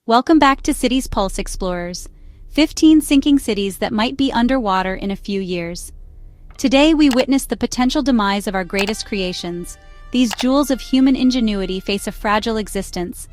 Welcome back to Cities Pulse Explorers, 15 sinking cities that might be underwater in a few years. Today we witness the potential demise of our greatest creations. These jewels of human ingenuity face a fragile existence.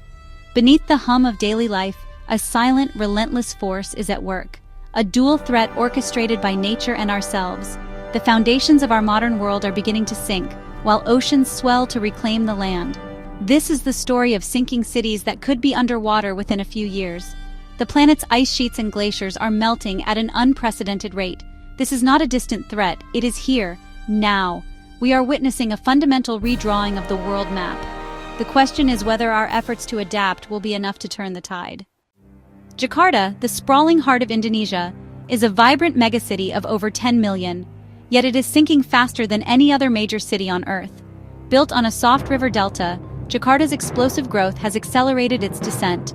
Beneath the hum of daily life, a silent, relentless force is at work, a dual threat orchestrated by nature and ourselves. The foundations of our modern world are beginning to sink, while oceans swell to reclaim the land. This is the story of sinking cities that could be underwater within a few years. The planet's ice sheets and glaciers are melting at an unprecedented rate. This is not a distant threat, it is here, now. We are witnessing a fundamental redrawing of the world map. The question is whether our efforts to adapt will be enough to turn the tide. Jakarta, the sprawling heart of Indonesia, is a vibrant megacity of over 10 million, yet it is sinking faster than any other major city on Earth. Built on a soft river delta, Jakarta's explosive growth has accelerated its descent.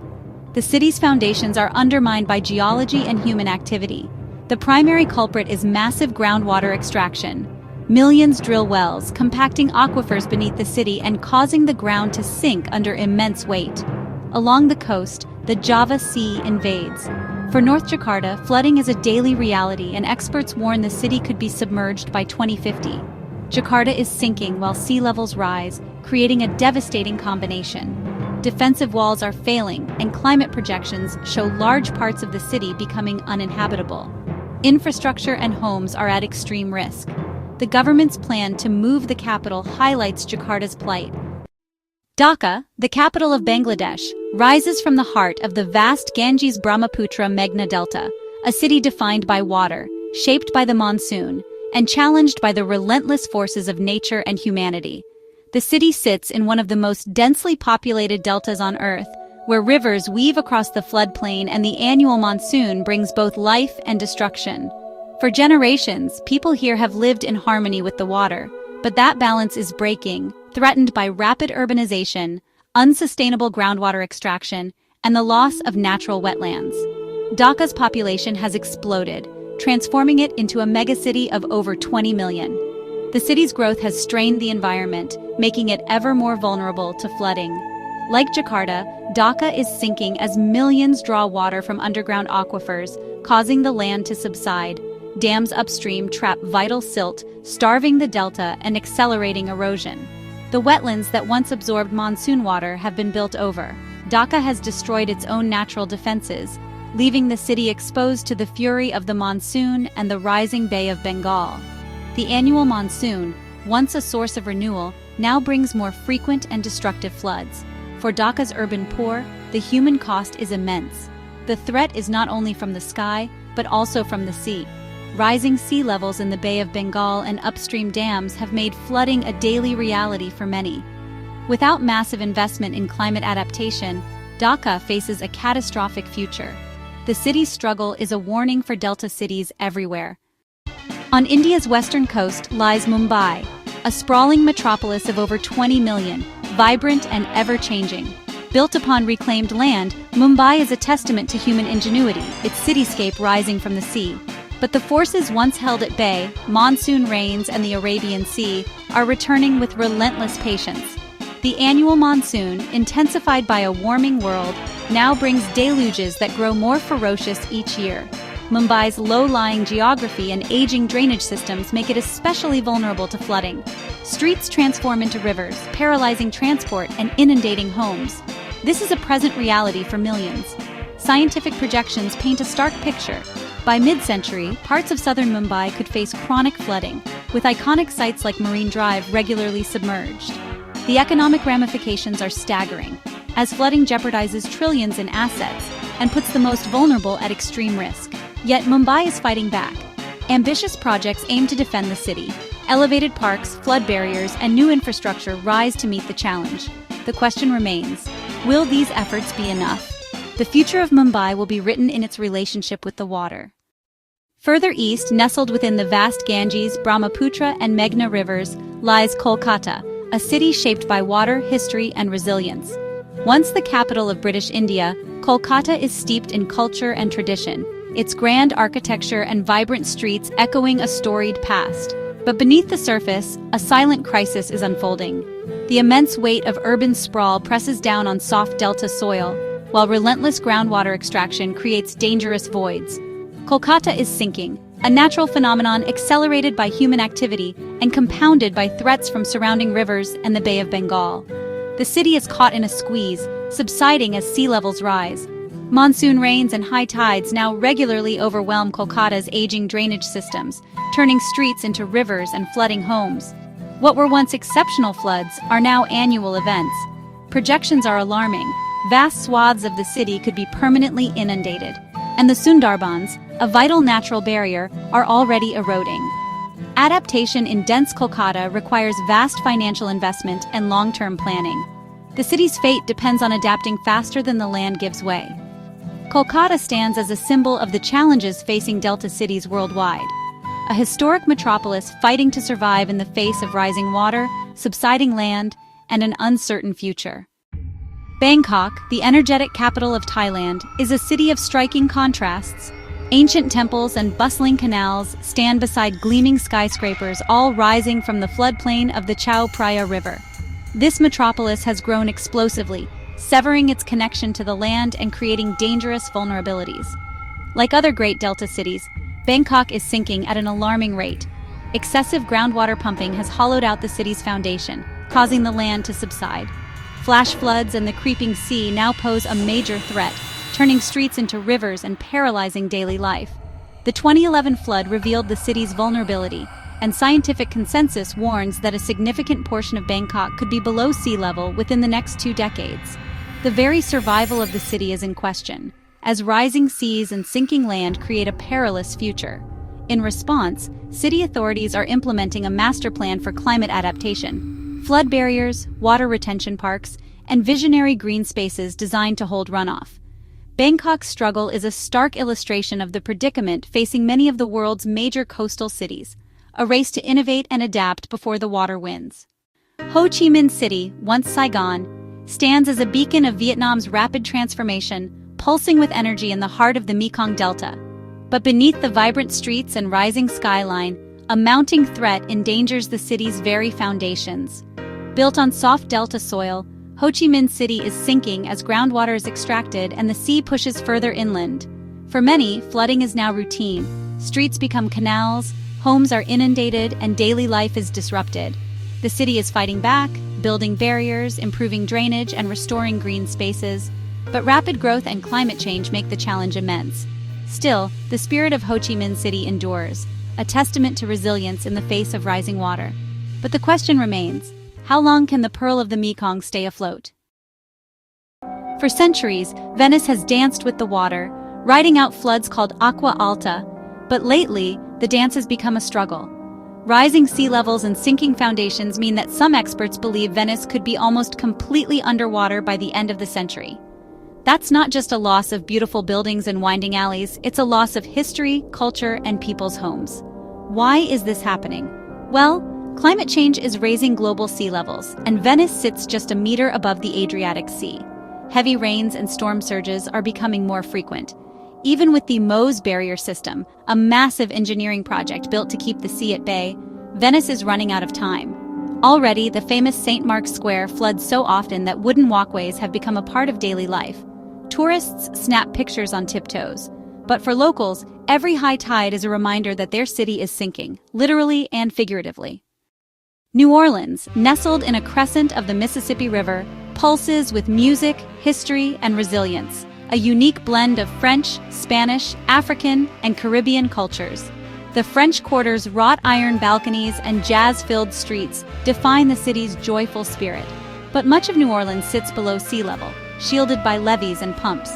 The city's foundations are undermined by geology and human activity. The primary culprit is massive groundwater extraction. Millions drill wells, compacting aquifers beneath the city and causing the ground to sink under immense weight. Along the coast, the Java Sea invades. For North Jakarta, flooding is a daily reality, and experts warn the city could be submerged by 2050. Jakarta is sinking while sea levels rise, creating a devastating combination. Defensive walls are failing, and climate projections show large parts of the city becoming uninhabitable. Infrastructure and homes are at extreme risk. The government's plan to move the capital highlights Jakarta's plight. Dhaka, the capital of Bangladesh, rises from the heart of the vast Ganges-Brahmaputra Meghna Delta, a city defined by water, shaped by the monsoon, and challenged by the relentless forces of nature and humanity. The city sits in one of the most densely populated deltas on Earth, where rivers weave across the floodplain and the annual monsoon brings both life and destruction. For generations, people here have lived in harmony with the water, but that balance is breaking, threatened by rapid urbanization, unsustainable groundwater extraction, and the loss of natural wetlands. Dhaka's population has exploded, transforming it into a megacity of over 20 million. The city's growth has strained the environment, making it ever more vulnerable to flooding. Like Jakarta, Dhaka is sinking as millions draw water from underground aquifers, causing the land to subside. Dams upstream trap vital silt, starving the delta and accelerating erosion. The wetlands that once absorbed monsoon water have been built over. Dhaka has destroyed its own natural defenses, leaving the city exposed to the fury of the monsoon and the rising Bay of Bengal. The annual monsoon, once a source of renewal, now brings more frequent and destructive floods. For Dhaka's urban poor, the human cost is immense. The threat is not only from the sky, but also from the sea. Rising sea levels in the Bay of Bengal and upstream dams have made flooding a daily reality for many. Without massive investment in climate adaptation, Dhaka faces a catastrophic future. The city's struggle is a warning for delta cities everywhere. On India's western coast lies Mumbai, a sprawling metropolis of over 20 million, vibrant and ever-changing. Built upon reclaimed land, Mumbai is a testament to human ingenuity, its cityscape rising from the sea. But the forces once held at bay, monsoon rains and the Arabian Sea, are returning with relentless patience. The annual monsoon, intensified by a warming world, now brings deluges that grow more ferocious each year. Mumbai's low-lying geography and aging drainage systems make it especially vulnerable to flooding. Streets transform into rivers, paralyzing transport and inundating homes. This is a present reality for millions. Scientific projections paint a stark picture. By mid-century, parts of southern Mumbai could face chronic flooding, with iconic sites like Marine Drive regularly submerged. The economic ramifications are staggering, as flooding jeopardizes trillions in assets and puts the most vulnerable at extreme risk. Yet Mumbai is fighting back. Ambitious projects aim to defend the city. Elevated parks, flood barriers, and new infrastructure rise to meet the challenge. The question remains, will these efforts be enough? The future of Mumbai will be written in its relationship with the water. Further east, nestled within the vast Ganges, Brahmaputra, and Meghna rivers, lies Kolkata, a city shaped by water, history, and resilience. Once the capital of British India, Kolkata is steeped in culture and tradition, its grand architecture and vibrant streets echoing a storied past. But beneath the surface, a silent crisis is unfolding. The immense weight of urban sprawl presses down on soft delta soil, while relentless groundwater extraction creates dangerous voids. Kolkata is sinking, a natural phenomenon accelerated by human activity and compounded by threats from surrounding rivers and the Bay of Bengal. The city is caught in a squeeze, subsiding as sea levels rise. Monsoon rains and high tides now regularly overwhelm Kolkata's aging drainage systems, turning streets into rivers and flooding homes. What were once exceptional floods are now annual events. Projections are alarming. Vast swaths of the city could be permanently inundated, and the Sundarbans, a vital natural barrier, are already eroding. Adaptation in dense Kolkata requires vast financial investment and long-term planning. The city's fate depends on adapting faster than the land gives way. Kolkata stands as a symbol of the challenges facing Delta cities worldwide. A historic metropolis fighting to survive in the face of rising water, subsiding land, and an uncertain future. Bangkok, the energetic capital of Thailand, is a city of striking contrasts. Ancient temples and bustling canals stand beside gleaming skyscrapers, all rising from the floodplain of the Chao Phraya River. This metropolis has grown explosively, severing its connection to the land and creating dangerous vulnerabilities. Like other great Delta cities, Bangkok is sinking at an alarming rate. Excessive groundwater pumping has hollowed out the city's foundation, causing the land to subside. Flash floods and the creeping sea now pose a major threat, turning streets into rivers and paralyzing daily life. The 2011 flood revealed the city's vulnerability, and scientific consensus warns that a significant portion of Bangkok could be below sea level within the next 2 decades. The very survival of the city is in question, as rising seas and sinking land create a perilous future. In response, city authorities are implementing a master plan for climate adaptation. Flood barriers, water retention parks, and visionary green spaces designed to hold runoff. Bangkok's struggle is a stark illustration of the predicament facing many of the world's major coastal cities, a race to innovate and adapt before the water wins. Ho Chi Minh City, once Saigon, stands as a beacon of Vietnam's rapid transformation, pulsing with energy in the heart of the Mekong Delta. But beneath the vibrant streets and rising skyline, a mounting threat endangers the city's very foundations. Built on soft delta soil, Ho Chi Minh City is sinking as groundwater is extracted and the sea pushes further inland. For many, flooding is now routine. Streets become canals, homes are inundated, and daily life is disrupted. The city is fighting back, building barriers, improving drainage, and restoring green spaces. But rapid growth and climate change make the challenge immense. Still, the spirit of Ho Chi Minh City endures, a testament to resilience in the face of rising water. But the question remains, how long can the pearl of the Mekong stay afloat? For centuries, Venice has danced with the water, riding out floods called acqua alta, but lately, the dance has become a struggle. Rising sea levels and sinking foundations mean that some experts believe Venice could be almost completely underwater by the end of the century. That's not just a loss of beautiful buildings and winding alleys, it's a loss of history, culture, and people's homes. Why is this happening? Well, climate change is raising global sea levels, and Venice sits just a meter above the Adriatic Sea. Heavy rains and storm surges are becoming more frequent. Even with the Meuse barrier system, a massive engineering project built to keep the sea at bay, Venice is running out of time. Already, the famous St. Mark's Square floods so often that wooden walkways have become a part of daily life. Tourists snap pictures on tiptoes. But for locals, every high tide is a reminder that their city is sinking, literally and figuratively. New Orleans, nestled in a crescent of the Mississippi River, pulses with music, history, and resilience, a unique blend of French, Spanish, African, and Caribbean cultures. The French Quarter's wrought iron balconies and jazz-filled streets define the city's joyful spirit. But much of New Orleans sits below sea level, shielded by levees and pumps.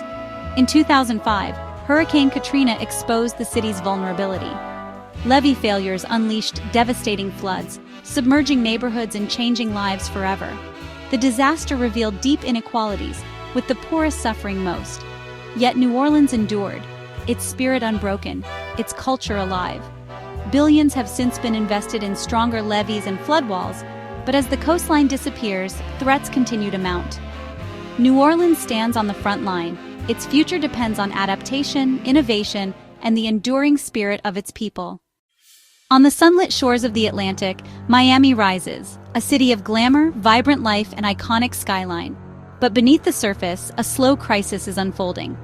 In 2005, Hurricane Katrina exposed the city's vulnerability. Levee failures unleashed devastating floods, submerging neighborhoods and changing lives forever. The disaster revealed deep inequalities, with the poorest suffering most. Yet New Orleans endured, its spirit unbroken, its culture alive. Billions have since been invested in stronger levees and flood walls, but as the coastline disappears, threats continue to mount. New Orleans stands on the front line. Its future depends on adaptation, innovation, and the enduring spirit of its people. On the sunlit shores of the Atlantic, Miami rises, a city of glamour, vibrant life, and iconic skyline. But beneath the surface, a slow crisis is unfolding.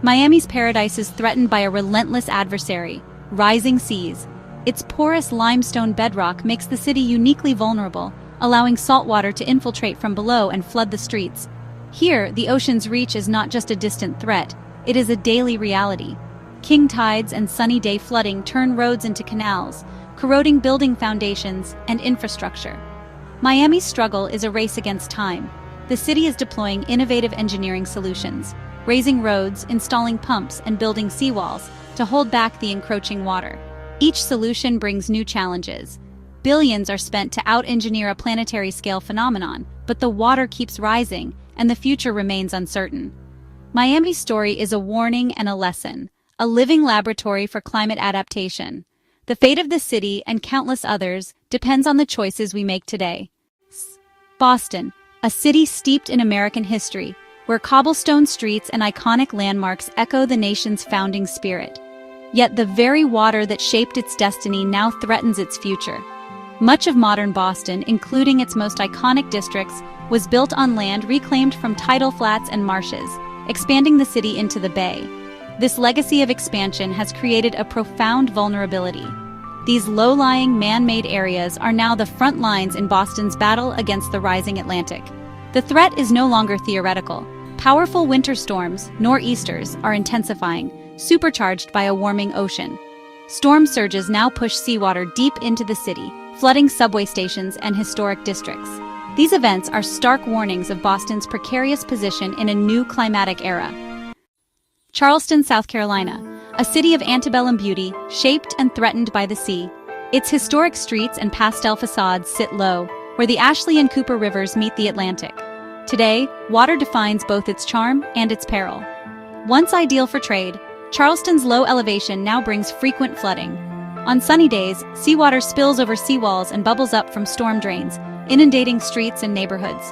Miami's paradise is threatened by a relentless adversary: rising seas. Its porous limestone bedrock makes the city uniquely vulnerable, allowing saltwater to infiltrate from below and flood the streets. Here, the ocean's reach is not just a distant threat, it is a daily reality. King tides and sunny day flooding turn roads into canals, corroding building foundations and infrastructure. Miami's struggle is a race against time. The city is deploying innovative engineering solutions, raising roads, installing pumps, and building seawalls to hold back the encroaching water. Each solution brings new challenges. Billions are spent to out-engineer a planetary-scale phenomenon, but the water keeps rising, and the future remains uncertain. Miami's story is a warning and a lesson, a living laboratory for climate adaptation. The fate of the city and countless others depends on the choices we make today. Boston, a city steeped in American history, where cobblestone streets and iconic landmarks echo the nation's founding spirit. Yet the very water that shaped its destiny now threatens its future. Much of modern Boston, including its most iconic districts, was built on land reclaimed from tidal flats and marshes, expanding the city into the bay. This legacy of expansion has created a profound vulnerability. These low-lying, man-made areas are now the front lines in Boston's battle against the rising Atlantic. The threat is no longer theoretical. Powerful winter storms, nor'easters, are intensifying, supercharged by a warming ocean. Storm surges now push seawater deep into the city, flooding subway stations and historic districts. These events are stark warnings of Boston's precarious position in a new climatic era. Charleston, South Carolina, a city of antebellum beauty, shaped and threatened by the sea. Its historic streets and pastel facades sit low, where the Ashley and Cooper rivers meet the Atlantic. Today, water defines both its charm and its peril. Once ideal for trade, Charleston's low elevation now brings frequent flooding. On sunny days, seawater spills over seawalls and bubbles up from storm drains, inundating streets and neighborhoods.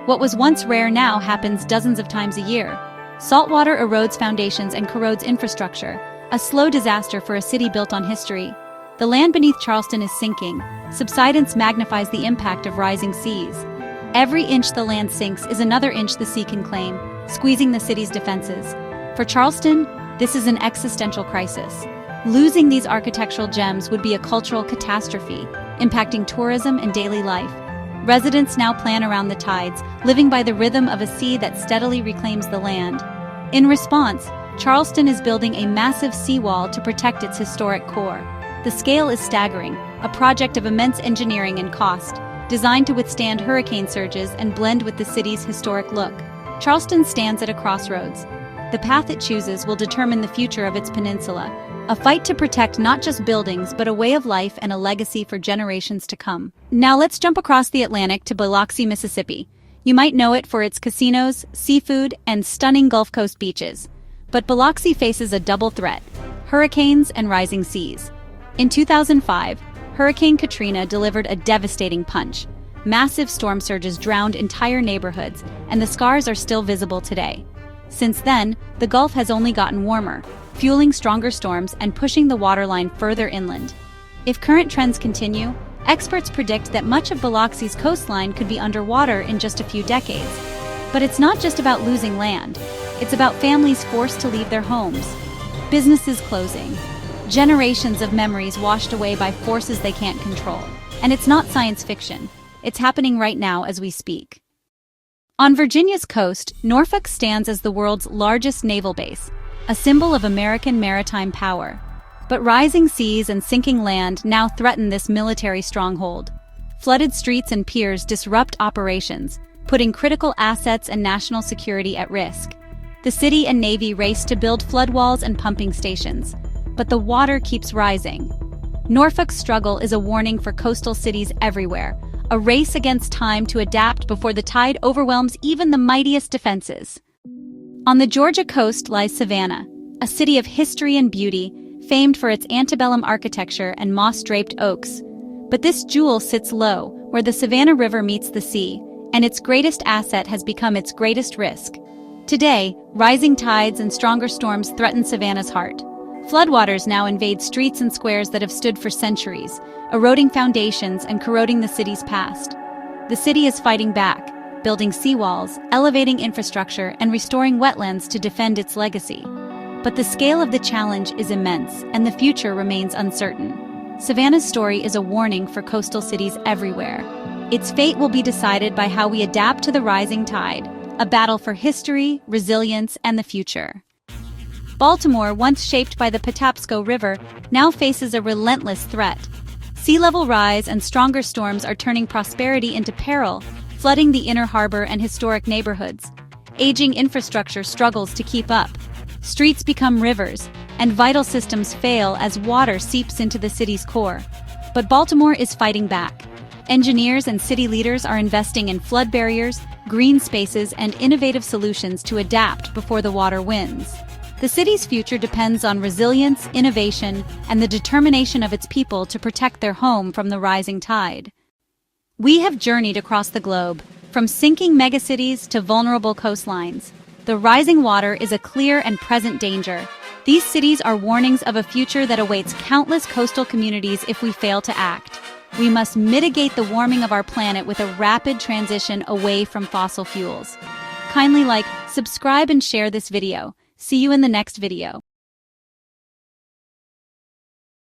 What was once rare now happens dozens of times a year. Saltwater erodes foundations and corrodes infrastructure, a slow disaster for a city built on history. The land beneath Charleston is sinking. Subsidence magnifies the impact of rising seas. Every inch the land sinks is another inch the sea can claim, squeezing the city's defenses. For Charleston, this is an existential crisis. Losing these architectural gems would be a cultural catastrophe, impacting tourism and daily life. Residents now plan around the tides, living by the rhythm of a sea that steadily reclaims the land. In response, Charleston is building a massive seawall to protect its historic core. The scale is staggering, a project of immense engineering and cost, designed to withstand hurricane surges and blend with the city's historic look. Charleston stands at a crossroads. The path it chooses will determine the future of its peninsula, a fight to protect not just buildings but a way of life and a legacy for generations to come. Now let's jump across the Atlantic to Biloxi, Mississippi. You might know it for its casinos, seafood, and stunning Gulf Coast beaches. But Biloxi faces a double threat: hurricanes and rising seas. In 2005, Hurricane Katrina delivered a devastating punch. Massive storm surges drowned entire neighborhoods, and the scars are still visible today. Since then, the Gulf has only gotten warmer, fueling stronger storms and pushing the waterline further inland. If current trends continue, experts predict that much of Biloxi's coastline could be underwater in just a few decades. But it's not just about losing land. It's about families forced to leave their homes, businesses closing, generations of memories washed away by forces they can't control. And it's not science fiction. It's happening right now as we speak. On Virginia's coast, Norfolk stands as the world's largest naval base, a symbol of American maritime power. But rising seas and sinking land now threaten this military stronghold. Flooded streets and piers disrupt operations, putting critical assets and national security at risk. The city and Navy race to build flood walls and pumping stations, but the water keeps rising. Norfolk's struggle is a warning for coastal cities everywhere, a race against time to adapt before the tide overwhelms even the mightiest defenses. On the Georgia coast lies Savannah, a city of history and beauty, famed for its antebellum architecture and moss-draped oaks. But this jewel sits low, where the Savannah River meets the sea, and its greatest asset has become its greatest risk. Today, rising tides and stronger storms threaten Savannah's heart. Floodwaters now invade streets and squares that have stood for centuries, eroding foundations and corroding the city's past. The city is fighting back, building seawalls, elevating infrastructure, and restoring wetlands to defend its legacy. But the scale of the challenge is immense, and the future remains uncertain. Savannah's story is a warning for coastal cities everywhere. Its fate will be decided by how we adapt to the rising tide, a battle for history, resilience, and the future. Baltimore, once shaped by the Patapsco River, now faces a relentless threat. Sea level rise and stronger storms are turning prosperity into peril, flooding the inner harbor and historic neighborhoods. Aging infrastructure struggles to keep up. Streets become rivers, and vital systems fail as water seeps into the city's core. But Baltimore is fighting back. Engineers and city leaders are investing in flood barriers, green spaces, and innovative solutions to adapt before the water wins. The city's future depends on resilience, innovation, and the determination of its people to protect their home from the rising tide. We have journeyed across the globe, from sinking megacities to vulnerable coastlines. The rising water is a clear and present danger. These cities are warnings of a future that awaits countless coastal communities if we fail to act. We must mitigate the warming of our planet with a rapid transition away from fossil fuels. Kindly like, subscribe, and share this video. See you in the next video.